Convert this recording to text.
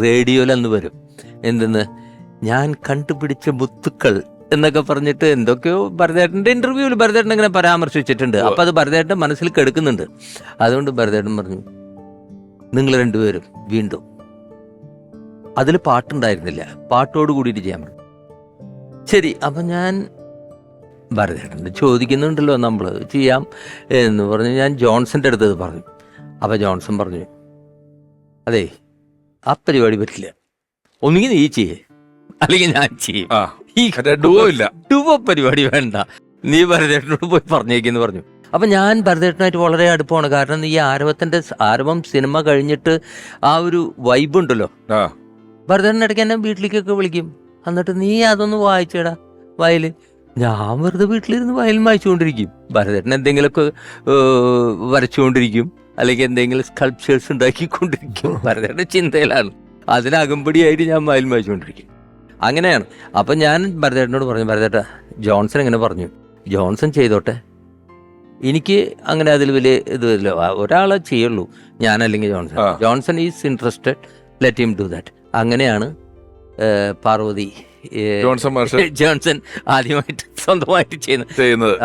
റേഡിയോയിലന്ന് വരും. എന്തെന്ന്, ഞാൻ കണ്ടുപിടിച്ച മുത്തുക്കൾ എന്നൊക്കെ പറഞ്ഞിട്ട് എന്തൊക്കെയോ ഭരതേട്ടൻ്റെ ഇന്റർവ്യൂവിൽ ഭരതേട്ടൻ ഇങ്ങനെ പരാമർശിച്ചിട്ടുണ്ട്. അപ്പം അത് ഭരതേട്ടൻ മനസ്സിൽ കെടുക്കുന്നുണ്ട്. അതുകൊണ്ട് ഭരതേട്ടൻ പറഞ്ഞു, നിങ്ങൾ രണ്ടുപേരും വീണ്ടും, അതിൽ പാട്ടുണ്ടായിരുന്നില്ല, പാട്ടോട് കൂടിയിട്ട് ചെയ്യാൻ പറഞ്ഞു. ശരി, അപ്പം ഞാൻ ഭരതേട്ടൻ ചോദിക്കുന്നുണ്ടല്ലോ, നമ്മൾ ചെയ്യാം എന്ന് പറഞ്ഞ് ഞാൻ ജോൺസന്റെ അടുത്ത് പറഞ്ഞു. അപ്പം ജോൺസൺ പറഞ്ഞു, അതെ ആ പരിപാടി പറ്റില്ല, ഒന്നുകിൽ നീ ചെയ്യേ അല്ലെങ്കിൽ ഞാൻ ചെയ്യും, ഈ ഡുവോ പരിപാടി വേണ്ട, നീ ഭരതേട്ടനോട് പോയി പറഞ്ഞേക്കെന്ന് പറഞ്ഞു. അപ്പം ഞാൻ ഭരതേട്ടനായിട്ട് വളരെ അടുപ്പമാണ്. കാരണം ഈ ആരവം സിനിമ കഴിഞ്ഞിട്ട് ആ ഒരു വൈബ് ഉണ്ടല്ലോ, ഭരതേട്ടൻ ഇടയ്ക്ക് എന്നെ വീട്ടിലേക്കൊക്കെ വിളിക്കും. എന്നിട്ട് നീ അതൊന്ന് വായിച്ചേടാ വയലിൻ. ഞാൻ വെറുതെ വീട്ടിലിരുന്ന് വയലിൻ വായിച്ചുകൊണ്ടിരിക്കും, ഭരതേട്ടൻ എന്തെങ്കിലുമൊക്കെ വരച്ചുകൊണ്ടിരിക്കും, അല്ലെങ്കിൽ എന്തെങ്കിലും സ്കൾപ്ചേഴ്സ് ഉണ്ടാക്കിക്കൊണ്ടിരിക്കും. ഭരതേട്ടൻ്റെ ചിന്തയിലാണ്, അതിനകമ്പടിയായിട്ട് ഞാൻ വയലിൻ വായിച്ചുകൊണ്ടിരിക്കും. അങ്ങനെയാണ്. അപ്പം ഞാൻ ഭരതേട്ടനോട് പറഞ്ഞു, ഭരതേട്ട ജോൺസൺ ഇങ്ങനെ പറഞ്ഞു, ജോൺസൺ ചെയ്തോട്ടെ, എനിക്ക് അങ്ങനെ അതിൽ വലിയ ഇതില്ല, ഒരാളെ ചെയ്യുള്ളൂ, ഞാനല്ലെങ്കിൽ Johnson is interested, let him do that. അങ്ങനെയാണ് പാർവതി ജോൺസൺ ആദ്യമായിട്ട് സ്വന്തമായിട്ട് ചെയ്യുന്നത്.